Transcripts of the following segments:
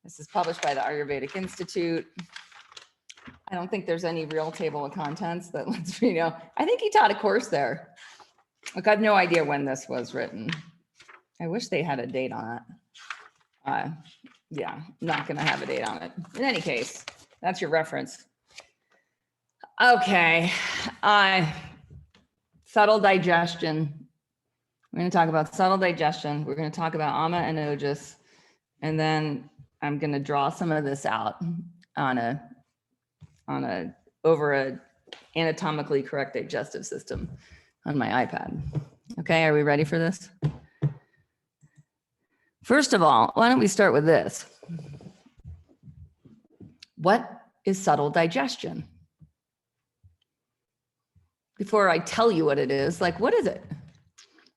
This is published by the Ayurvedic Institute. I don't think there's any real table of contents that lets me know. I think he taught a course there. Look, I have no idea when this was written. I wish they had a date on it. Yeah, not going to have a date on it. In any case, that's your reference. Okay. Subtle digestion. We're going to talk about subtle digestion. We're going to talk about amma and oges. And then I'm going to draw some of this out over a anatomically correct digestive system on my iPad. Okay, are we ready for this? First of all, why don't we start with this? What is subtle digestion? Before I tell you what it is, like, what is it?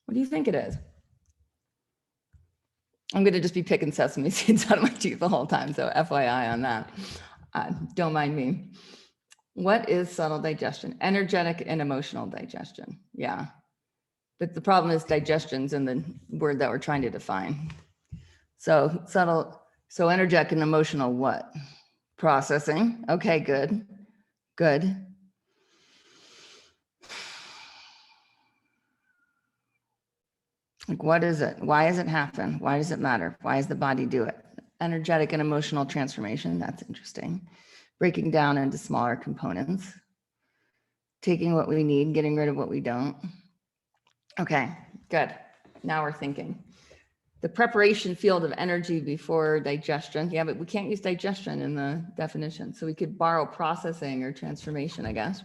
What do you think it is? I'm going to just be picking sesame seeds out of my teeth the whole time, so FYI on that. Don't mind me. What is subtle digestion? Energetic and emotional digestion. Yeah. But the problem is digestion's in the word that we're trying to define. So subtle, so energetic and emotional what? Processing. Okay, good. Good. Like, what is it? Why does it happen? Why does it matter? Why does the body do it? Energetic and emotional transformation. That's interesting. Breaking down into smaller components. Taking what we need, getting rid of what we don't. Okay, good. Now we're thinking. The preparation field of energy before digestion. Yeah, but we can't use digestion in the definition. So we could borrow processing or transformation, I guess.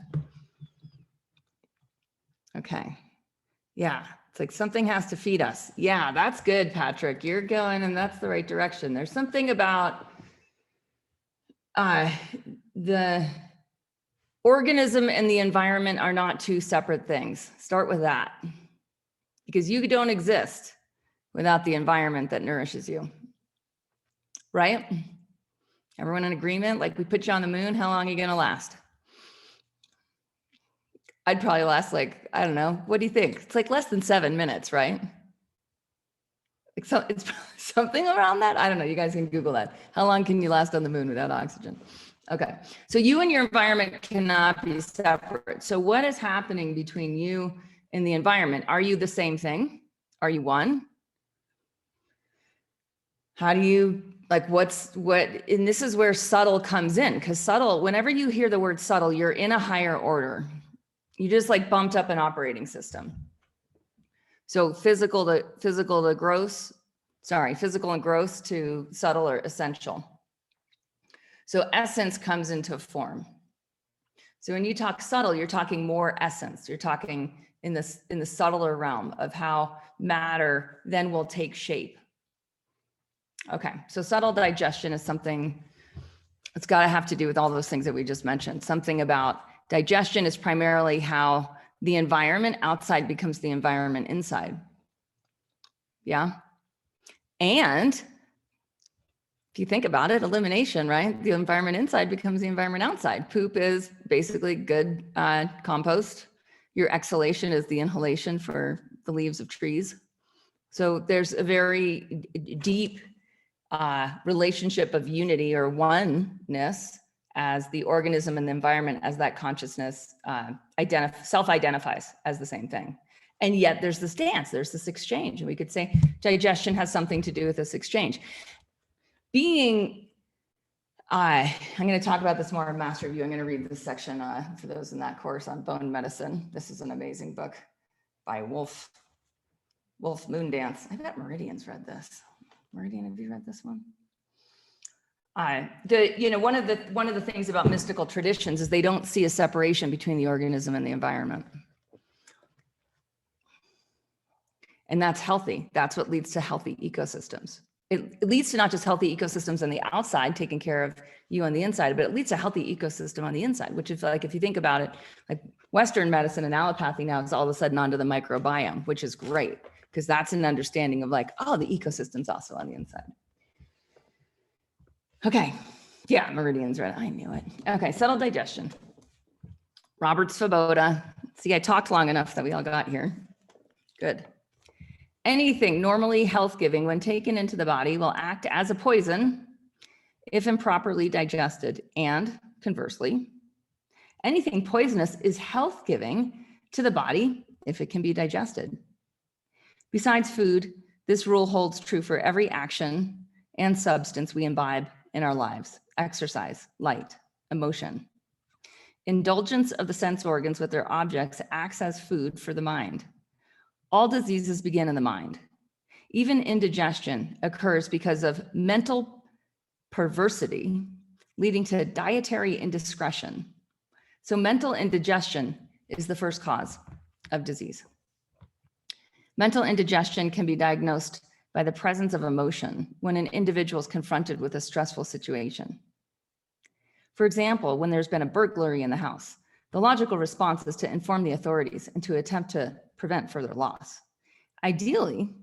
Okay. Yeah. It's like something has to feed us. Yeah, that's good, Patrick. You're going and that's the right direction. There's something about the organism and the environment are not two separate things. Start with that. Because you don't exist without the environment that nourishes you. Right? Everyone in agreement? Like, we put you on the moon, how long are you going to last? I'd probably last, like, I don't know. What do you think? It's like less than 7 minutes, right? Like, so it's something around that. I don't know. You guys can Google that. How long can you last on the moon without oxygen? Okay. So you and your environment cannot be separate. So what is happening between you and the environment? Are you the same thing? Are you one? How do you, like, and this is where subtle comes in, because subtle, whenever you hear the word subtle, you're in a higher order. You just like bumped up an operating system. So physical and gross to subtle or essential. So essence comes into form. So when you talk subtle, you're talking more essence. You're talking in the subtler realm of how matter then will take shape. Okay, so subtle digestion is something, it's got to have to do with all those things that we just mentioned. Something about digestion is primarily how the environment outside becomes the environment inside. Yeah. And if you think about it, elimination, right? The environment inside becomes the environment outside. Poop is basically good compost. Your exhalation is the inhalation for the leaves of trees. So there's a very deep relationship of unity or oneness as the organism and the environment, as that consciousness self-identifies as the same thing. And yet there's this dance, there's this exchange. And we could say digestion has something to do with this exchange. I'm going to talk about this more in Master Review. I'm going to read this section for those in that course on bone medicine. This is an amazing book by Wolf Moondance. I bet Meridian's read this. Meridian, have you read this one? One of the things about mystical traditions is they don't see a separation between the organism and the environment. And that's healthy. That's what leads to healthy ecosystems. It leads to not just healthy ecosystems on the outside, taking care of you on the inside, but it leads to a healthy ecosystem on the inside, which is like, if you think about it, like Western medicine and allopathy now is all of a sudden onto the microbiome, which is great, because that's an understanding of like, oh, the ecosystem's also on the inside. Okay. Yeah, Meridian's right. I knew it. Okay, subtle digestion. Robert Svoboda. See, I talked long enough that we all got here. Good. Anything normally health-giving when taken into the body will act as a poison if improperly digested, and conversely, anything poisonous is health-giving to the body if it can be digested. Besides food, this rule holds true for every action and substance we imbibe in our lives: exercise, light, emotion. Indulgence of the sense organs with their objects acts as food for the mind. All diseases begin in the mind. Even indigestion occurs because of mental perversity, leading to dietary indiscretion. So mental indigestion is the first cause of disease. Mental indigestion can be diagnosed by the presence of emotion when an individual is confronted with a stressful situation. For example, when there's been a burglary in the house, the logical response is to inform the authorities and to attempt to prevent further loss. Ideally,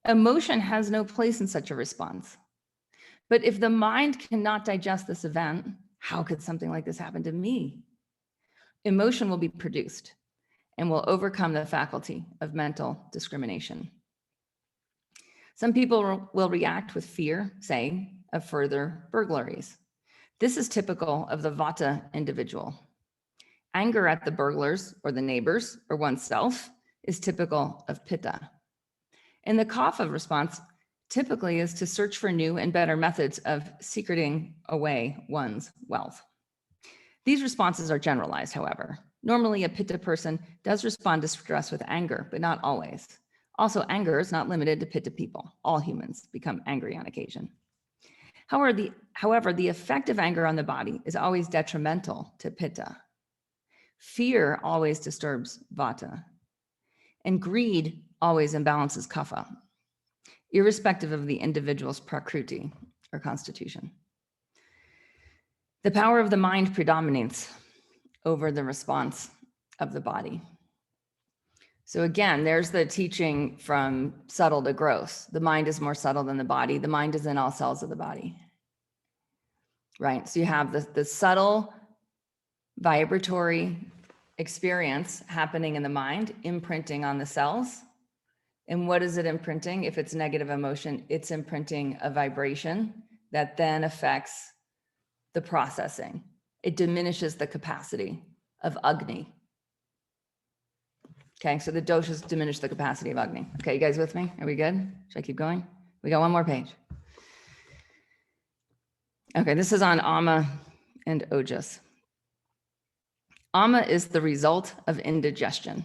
emotion has no place in such a response. But if the mind cannot digest this event, how could something like this happen to me? Emotion will be produced and will overcome the faculty of mental discrimination. Some people will react with fear, say, of further burglaries. This is typical of the Vata individual. Anger at the burglars or the neighbors or oneself is typical of Pitta. And the Kapha response typically is to search for new and better methods of secreting away one's wealth. These responses are generalized, however. Normally, a Pitta person does respond to stress with anger, but not always. Also, anger is not limited to Pitta people. All humans become angry on occasion. However, the effect of anger on the body is always detrimental to Pitta. Fear always disturbs Vata. And greed always imbalances Kapha, irrespective of the individual's Prakruti or constitution. The power of the mind predominates over the response of the body. So again, there's the teaching from subtle to gross. The mind is more subtle than the body. The mind is in all cells of the body, right? So you have the subtle vibratory experience happening in the mind, imprinting on the cells. And what is it imprinting? If it's negative emotion, it's imprinting a vibration that then affects the processing. It diminishes the capacity of Agni. Okay, so the doshas diminish the capacity of Agni. Okay, you guys with me? Are we good? Should I keep going? We got one more page. Okay, this is on amma and oges. Amma is the result of indigestion.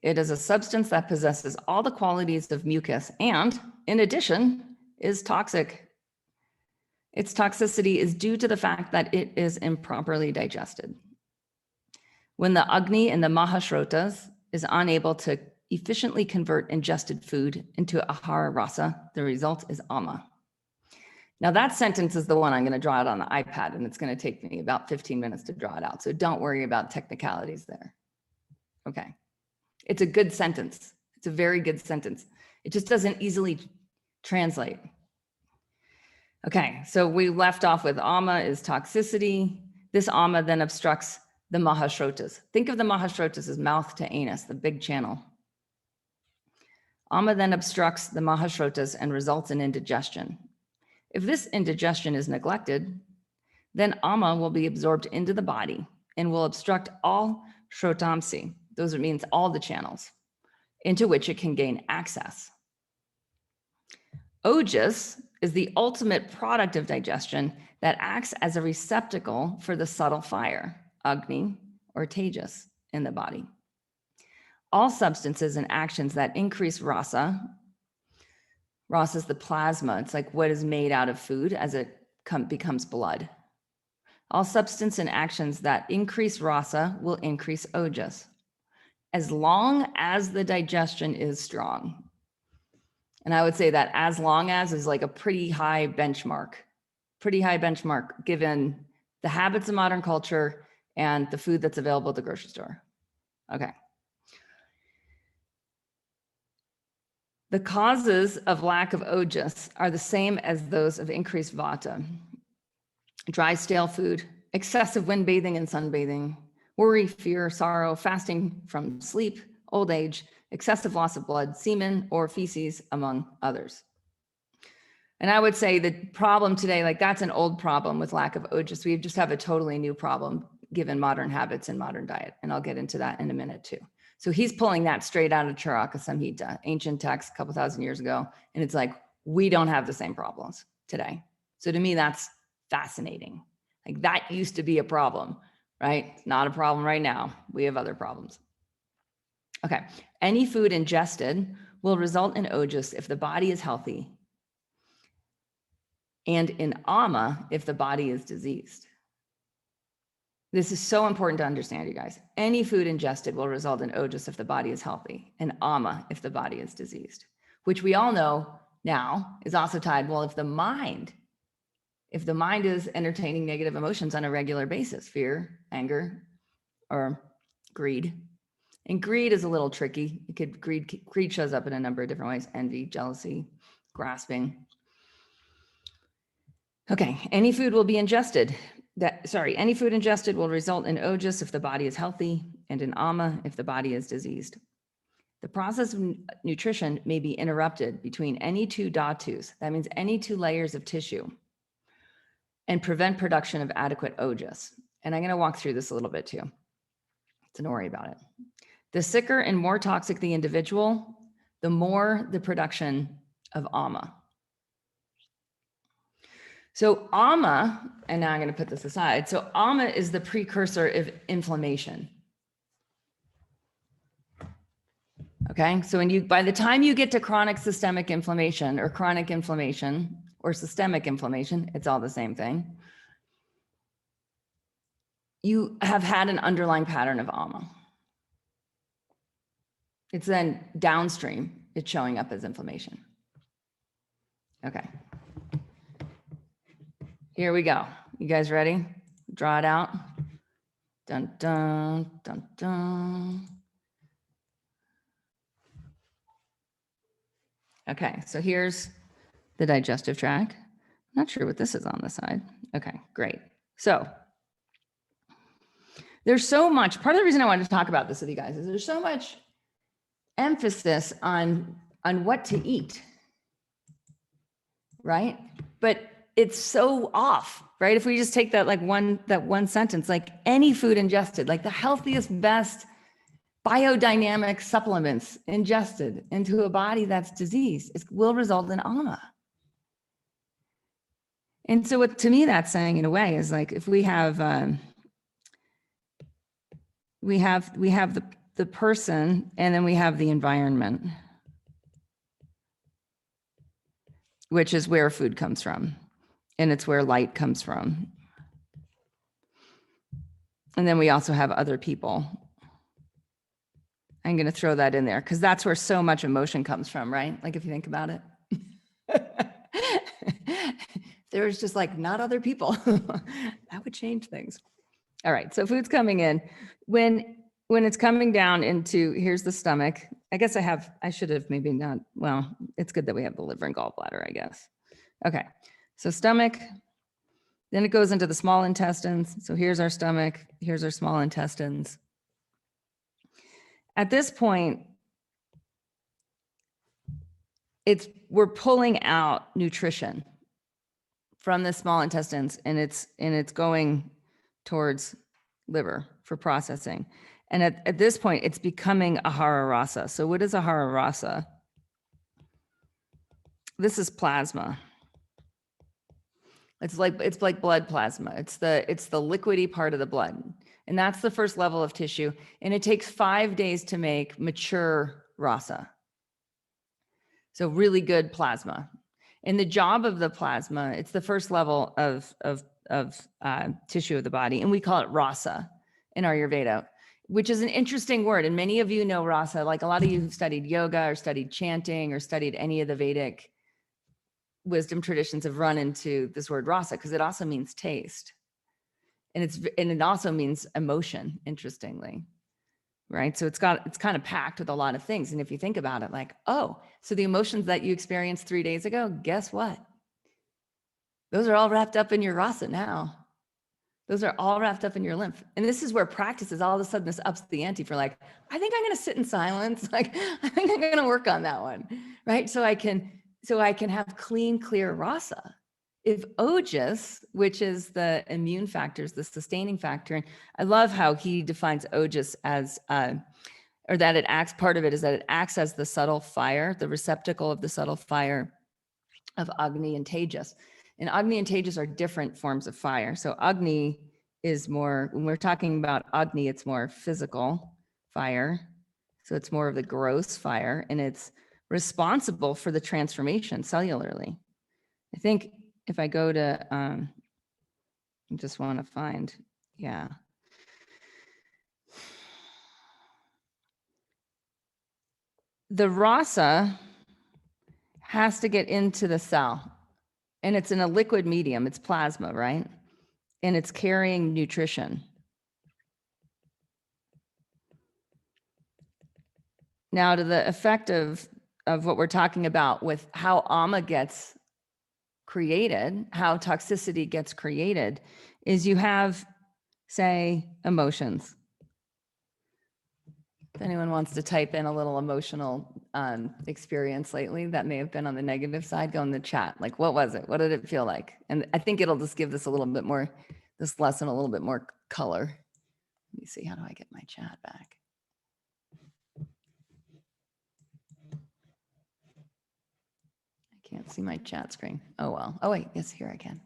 It is a substance that possesses all the qualities of mucus and, in addition, is toxic. Its toxicity is due to the fact that it is improperly digested. When the Agni in the Mahashrotas is unable to efficiently convert ingested food into Ahara Rasa, the result is amma. Now that sentence is the one I'm going to draw out on the iPad, and it's going to take me about 15 minutes to draw it out. So don't worry about technicalities there. Okay. It's a good sentence. It's a very good sentence. It just doesn't easily translate. Okay, so we left off with amma is toxicity. This amma then obstructs the Mahashrotas. Think of the Mahashrotas as mouth to anus, the big channel. Amma then obstructs the Mahashrotas and results in indigestion. If this indigestion is neglected, then amma will be absorbed into the body and will obstruct all Shrotamsi. Those means all the channels into which it can gain access. Oges is the ultimate product of digestion that acts as a receptacle for the subtle fire, Agni or Tejas, in the body. All substances and actions that increase rasa, rasa is the plasma, it's like what is made out of food as it becomes blood. All substance and actions that increase rasa will increase ojas, as long as the digestion is strong. And I would say that as long as is like a pretty high benchmark given the habits of modern culture and the food that's available at the grocery store. Okay. The causes of lack of ojas are the same as those of increased vata. Dry, stale food, excessive wind bathing and sunbathing, worry, fear, sorrow, fasting from sleep, old age, excessive loss of blood, semen, or feces, among others. And I would say the problem today, like that's an old problem with lack of oges. We just have a totally new problem given modern habits and modern diet. And I'll get into that in a minute too. So he's pulling that straight out of Charaka Samhita, ancient text a couple thousand years ago. And it's like, we don't have the same problems today. So to me, that's fascinating. Like that used to be a problem, right? It's not a problem right now. We have other problems. Okay. Any food ingested will result in oges if the body is healthy, and in amma if the body is diseased. This is so important to understand, you guys. Any food ingested will result in oges if the body is healthy, and amma if the body is diseased, which we all know now is also tied, well, if the mind is entertaining negative emotions on a regular basis, fear, anger, or greed. And greed is a little tricky. Greed shows up in a number of different ways: envy, jealousy, grasping. Okay, any food ingested will result in oges if the body is healthy, and in amma if the body is diseased. The process of nutrition may be interrupted between any two dhatus, that means any two layers of tissue, and prevent production of adequate oges. And I'm going to walk through this a little bit too. So don't worry about it. The sicker and more toxic the individual, the more the production of amma. So amma, and now I'm going to put this aside. So amma is the precursor of inflammation. Okay, so by the time you get to chronic systemic inflammation or chronic inflammation or systemic inflammation, it's all the same thing. You have had an underlying pattern of amma. It's then downstream, it's showing up as inflammation. Okay. Here we go. You guys ready? Draw it out. Dun, dun, dun, dun. Okay, so here's the digestive tract. I'm not sure what this is on the side. Okay, great. So there's so much, part of the reason I wanted to talk about this with you guys is there's so much emphasis on what to eat, right? But it's so off, right? If we just take that one sentence, like any food ingested, like the healthiest, best biodynamic supplements ingested into a body that's diseased, it will result in amma. And so what to me that's saying in a way is like, if we have the person, and then we have the environment, which is where food comes from. And it's where light comes from. And then we also have other people. I'm going to throw that in there because that's where so much emotion comes from, right? Like if you think about it. There's just like not other people. That would change things. All right, so food's coming in. When it's coming down into, here's the stomach. I guess I should have maybe not, well, it's good that we have the liver and gallbladder, I guess. Okay, so stomach, then it goes into the small intestines. So here's our stomach, here's our small intestines. At this point, we're pulling out nutrition from the small intestines, and it's going towards liver for processing. And at this point, it's becoming ahara rasa. So what is ahara rasa? This is plasma. It's like blood plasma. It's the liquidy part of the blood. And that's the first level of tissue. And it takes 5 days to make mature rasa. So really good plasma. And the job of the plasma, it's the first level of tissue of the body. And we call it rasa in Ayurveda, which is an interesting word. And many of you know rasa, like a lot of you who've studied yoga or studied chanting or studied any of the Vedic wisdom traditions have run into this word rasa because it also means taste. And it also means emotion, interestingly, right? So it's kind of packed with a lot of things. And if you think about it, like, oh, so the emotions that you experienced 3 days ago, guess what? Those are all wrapped up in your rasa now. Those are all wrapped up in your lymph. And this is where practice is all of a sudden this ups the ante for like, I think I'm going to sit in silence. Like, I think I'm going to work on that one, right? So I can so I can have clean, clear rasa. If oges, which is the immune factors, the sustaining factor, and I love how he defines oges as, or that it acts, part of it is that it acts as the subtle fire, the receptacle of the subtle fire of Agni and Tejas. And Agni and Tejas are different forms of fire. So Agni is more, when we're talking about Agni, it's more physical fire. So it's more of the gross fire, and it's responsible for the transformation cellularly. I think if I go to, I just want to find, yeah. The rasa has to get into the cell, and it's in a liquid medium. It's plasma, right? And it's carrying nutrition. Now, to the effect of what we're talking about with how amma gets created, how toxicity gets created, is you have, say, emotions. If anyone wants to type in a little emotional experience lately that may have been on the negative side, go in the chat. Like, what was it? What did it feel like? And I think it'll just give this a little bit more, this lesson a little bit more color. Let me see, how do I get my chat back? I can't see my chat screen. Oh, well. Oh, wait, yes, here I can.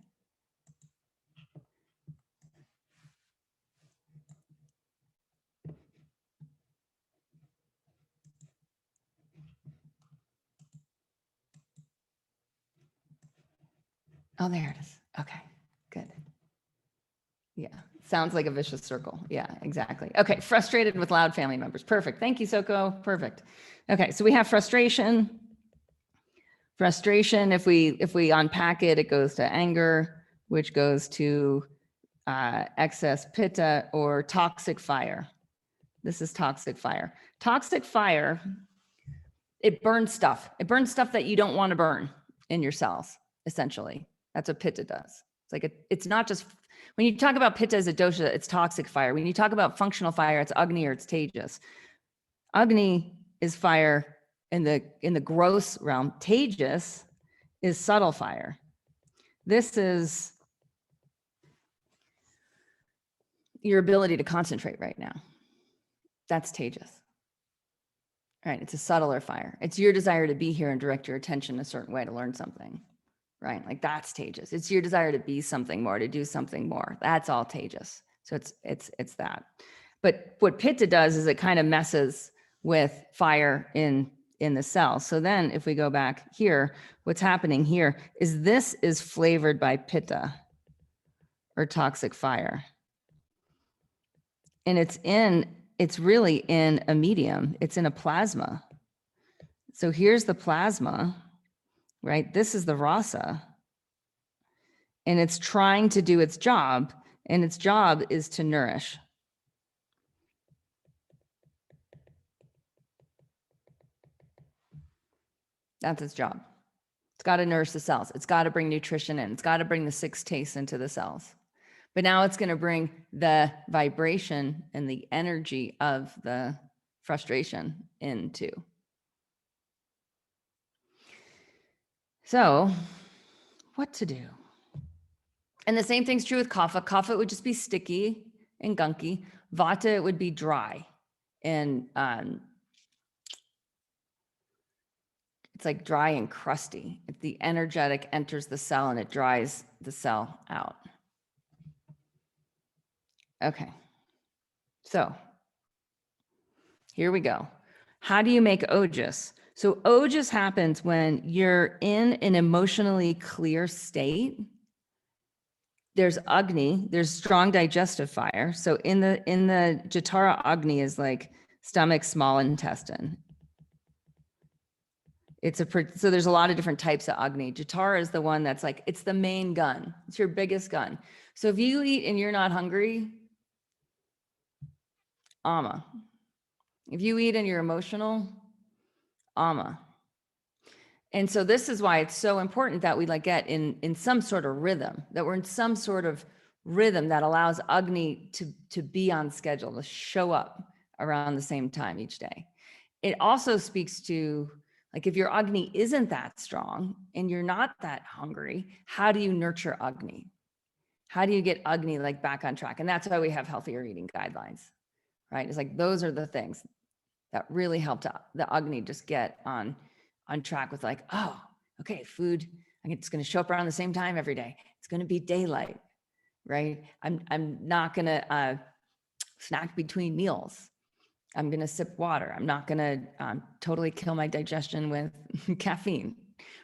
Oh, there it is. Okay, good. Yeah, sounds like a vicious circle. Yeah, exactly. Okay, frustrated with loud family members. Perfect. Thank you, Soko. Perfect. Okay, so we have frustration. Frustration, if we unpack it, it goes to anger, which goes to excess pitta or toxic fire. This is toxic fire. Toxic fire, it burns stuff. It burns stuff that you don't want to burn in your cells, essentially. That's what pitta does. It's like, it's not just, when you talk about pitta as a dosha, it's toxic fire. When you talk about functional fire, it's Agni or it's Tejas. Agni is fire in the gross realm. Tejas is subtle fire. This is your ability to concentrate right now. That's Tejas. Right, it's a subtler fire. It's your desire to be here and direct your attention a certain way to learn something, right? Like that's Tejas. It's your desire to be something more, to do something more. That's all Tejas. So it's that. But what Pitta does is it kind of messes with fire in the cell. So then if we go back here, what's happening here is this is flavored by Pitta or toxic fire. And it's really in a medium. It's in a plasma. So here's the plasma, right? This is the rasa. And it's trying to do its job. And its job is to nourish. That's its job. It's got to nourish the cells. It's got to bring nutrition in. It's got to bring the 6 tastes into the cells. But now it's going to bring the vibration and the energy of the frustration into. So what to do? And the same thing's true with kapha. Kapha would just be sticky and gunky. Vata would be dry. And it's like dry and crusty. If the energetic enters the cell and it dries the cell out. Okay. So here we go. How do you make oges? So oges happens when you're in an emotionally clear state. There's Agni, there's strong digestive fire. So in the Jatara, Agni is like stomach, small intestine. So there's a lot of different types of Agni. Jatara is the one that's like, it's the main gun. It's your biggest gun. So if you eat and you're not hungry, amma. If you eat and you're emotional, amma. And so this is why it's so important that we like get in some sort of rhythm, that we're in some sort of rhythm that allows Agni to be on schedule, to show up around the same time each day. It also speaks to Like if your Agni isn't that strong and you're not that hungry, how do you nurture Agni? How do you get Agni like back on track? And that's why we have healthier eating guidelines, right? It's like, those are the things that really help the Agni just get on track with like, oh, okay, food, it's going to show up around the same time every day. It's going to be daylight, right? I'm not going to snack between meals. I'm going to sip water. I'm not going to totally kill my digestion with caffeine,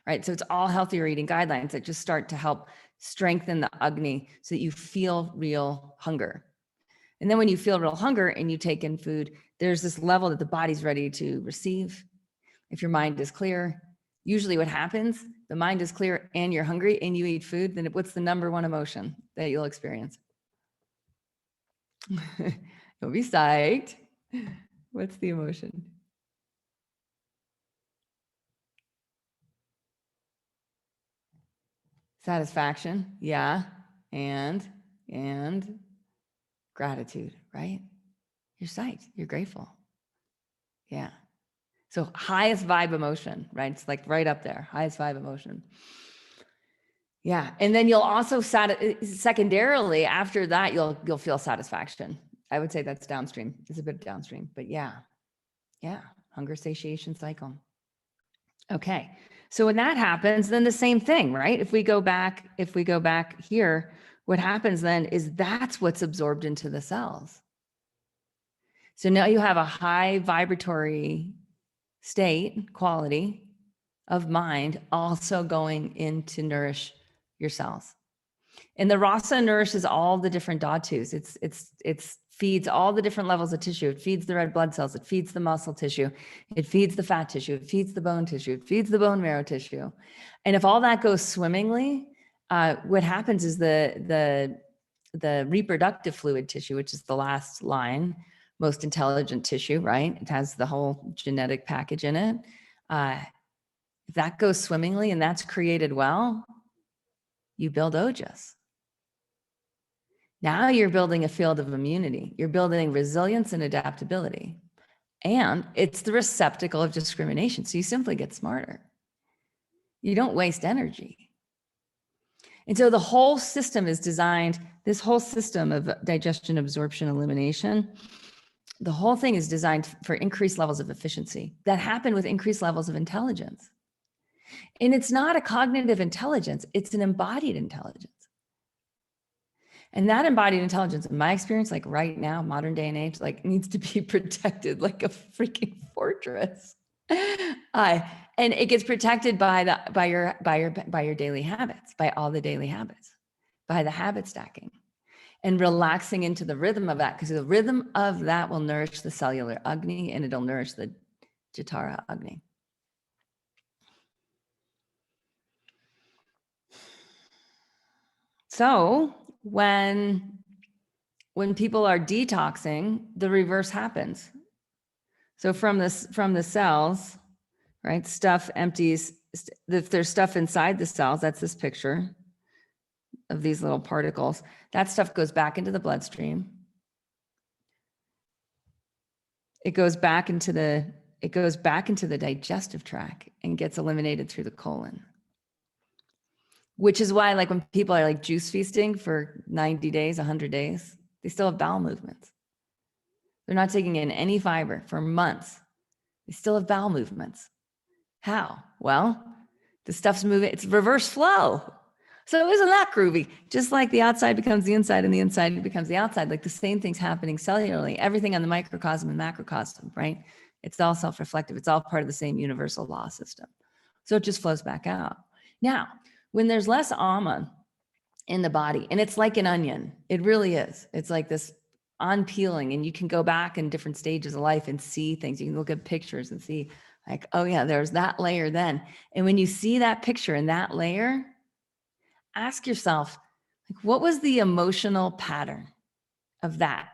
right? So it's all healthier eating guidelines that just start to help strengthen the Agni so that you feel real hunger. And then when you feel real hunger and you take in food, there's this level that the body's ready to receive. If your mind is clear, usually what happens, the mind is clear and you're hungry and you eat food, then what's the number one emotion that you'll experience? You'll be psyched. What's the emotion? Satisfaction. Yeah. And gratitude, right? You're psyched. You're grateful. Yeah. So highest vibe emotion, right? It's like right up there, highest vibe emotion. Yeah. And then you'll also secondarily after that, you'll feel satisfaction. I would say that's downstream. It's a bit downstream, but yeah. Hunger satiation cycle. Okay. So when that happens, then the same thing, right? If we go back here, what happens then is that's what's absorbed into the cells. So now you have a high vibratory state, quality of mind also going in to nourish your cells. And the rasa nourishes all the different dhatus. It feeds all the different levels of tissue. It feeds the red blood cells. It feeds the muscle tissue. It feeds the fat tissue. It feeds the bone tissue. It feeds the bone marrow tissue. And if all that goes swimmingly, what happens is the reproductive fluid tissue, which is the last line, most intelligent tissue, right? It has the whole genetic package in it. If that goes swimmingly and that's created well, you build oges. Now you're building a field of immunity. You're building resilience and adaptability. And it's the receptacle of discrimination. So you simply get smarter. You don't waste energy. And so the whole system is designed, this whole system of digestion, absorption, elimination, the whole thing is designed for increased levels of efficiency that happen with increased levels of intelligence. And it's not a cognitive intelligence, it's an embodied intelligence. And that embodied intelligence, in my experience, like right now, modern day and age, like needs to be protected like a freaking fortress. And it gets protected by your daily habits, by all the daily habits, by the habit stacking and relaxing into the rhythm of that, because the rhythm of that will nourish the cellular Agni and it'll nourish the Jatara Agni. So when people are detoxing, the reverse happens. So from the cells, right? Stuff empties. If there's stuff inside the cells, that's this picture of these little particles. That stuff goes back into the bloodstream. It goes back into the digestive tract and gets eliminated through the colon. Which is why, like when people are like juice feasting for 90 days, 100 days, they still have bowel movements. They're not taking in any fiber for months. They still have bowel movements. How? Well, the stuff's moving. It's reverse flow. So isn't that groovy? Just like the outside becomes the inside and the inside becomes the outside, like the same thing's happening cellularly, everything on the microcosm and macrocosm, right? It's all self-reflective. It's all part of the same universal law system. So it just flows back out. Now, when there's less amma in the body, and it's like an onion, it really is. It's like this on peeling, and you can go back in different stages of life and see things. You can look at pictures and see like, oh yeah, there's that layer then. And when you see that picture in that layer, ask yourself, like, what was the emotional pattern of that?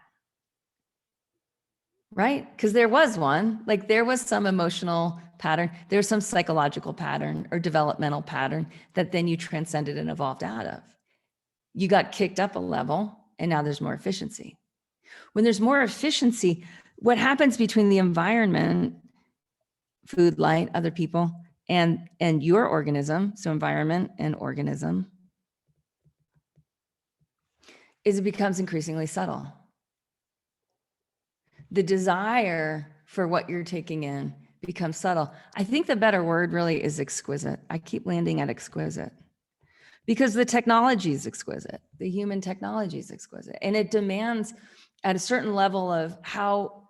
Right? Because there was one, like there was some emotional pattern, there's some psychological pattern or developmental pattern that then you transcended and evolved out of. You got kicked up a level and now there's more efficiency. When there's more efficiency, what happens between the environment food, light, other people, and your organism, so environment and organism, is it becomes increasingly subtle. The desire for what you're taking in becomes subtle. I think the better word really is exquisite. I keep landing at exquisite because the technology is exquisite. The human technology is exquisite. And it demands at a certain level of how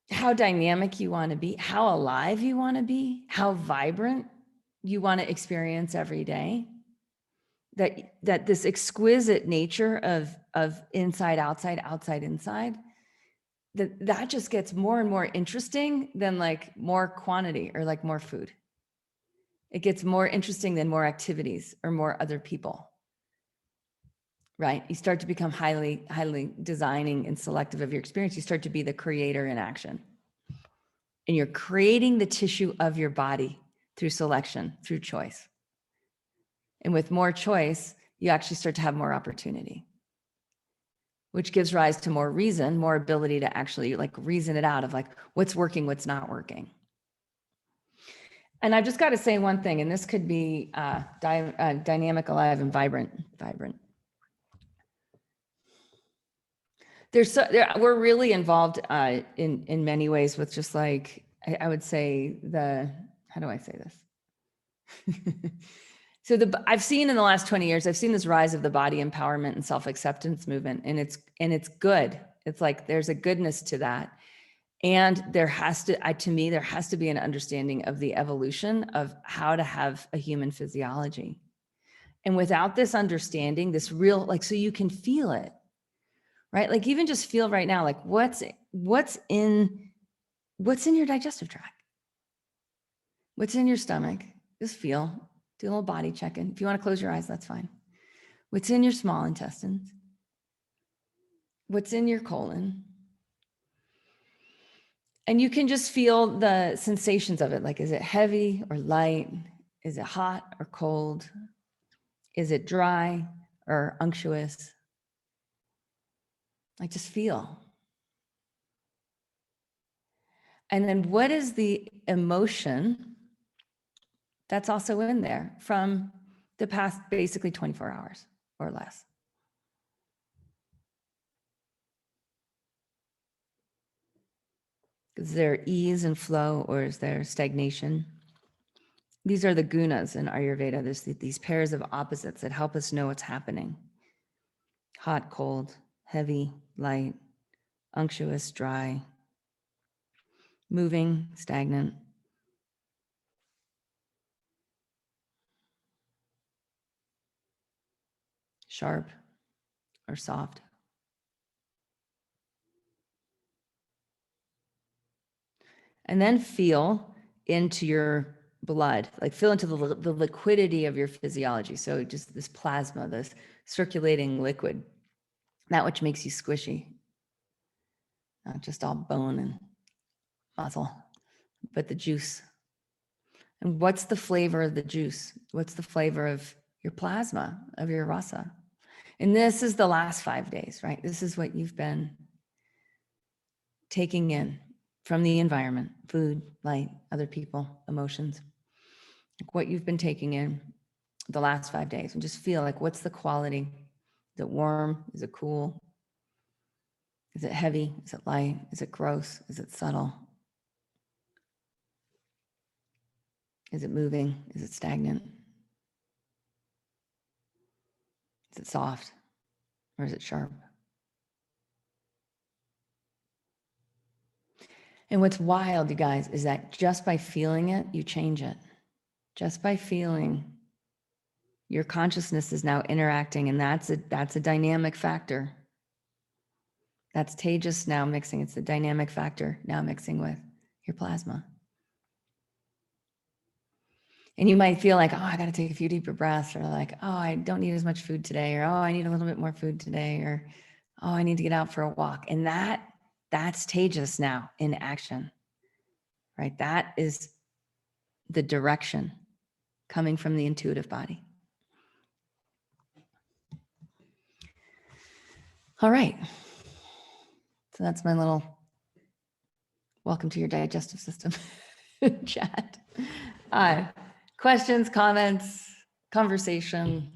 dynamic you want to be, how alive you want to be, how vibrant you want to experience every day. That this exquisite nature of inside, outside, outside, inside, that just gets more and more interesting than like more quantity or like more food. It gets more interesting than more activities or more other people, right? You start to become highly designing and selective of your experience. You start to be the creator in action. And you're creating the tissue of your body through selection, through choice. And with more choice, you actually start to have more opportunity, which gives rise to more reason, more ability to actually like reason it out of like what's working, what's not working. And I've just got to say one thing, and this could be dynamic, alive, and vibrant. We're really involved in many ways with just like, I would say how do I say this? So I've seen in the last 20 years, I've seen this rise of the body empowerment and self-acceptance movement, and it's good. It's like, there's a goodness to that. And there has to be an understanding of the evolution of how to have a human physiology. And without this understanding, this real, like, so you can feel it, right? Like even just feel right now, like what's in your digestive tract? What's in your stomach? Just feel, do a little body check-in. If you want to close your eyes, that's fine. What's in your small intestines? What's in your colon? And you can just feel the sensations of it. Like, is it heavy or light? Is it hot or cold? Is it dry or unctuous? Like, just feel. And then what is the emotion that's also in there from the past basically 24 hours or less? Is there ease and flow, or is there stagnation? These are the gunas in Ayurveda. There's these pairs of opposites that help us know what's happening. Hot, cold, heavy, light, unctuous, dry, moving, stagnant. Sharp or soft. And then feel into your blood, like feel into the liquidity of your physiology. So just this plasma, this circulating liquid, that which makes you squishy, not just all bone and muscle, but the juice. And what's the flavor of the juice? What's the flavor of your plasma, of your rasa? And this is the last 5 days, right? This is what you've been taking in from the environment, food, light, other people, emotions, like what you've been taking in the last 5 days, and just feel like, what's the quality? Is it warm? Is it cool? Is it heavy? Is it light? Is it gross? Is it subtle? Is it moving? Is it stagnant? Is it soft or is it sharp? And what's wild, you guys, is that just by feeling it, you change it. Just by feeling, your consciousness is now interacting, and that's a dynamic factor. That's tejas now mixing. It's the dynamic factor now mixing with your plasma. And you might feel like, oh, I got to take a few deeper breaths, or like, oh, I don't need as much food today, or oh, I need a little bit more food today, or oh, I need to get out for a walk. And that's tejas now in action, right? That is the direction coming from the intuitive body. All right. So that's my little welcome to your digestive system chat. Questions, comments, conversation?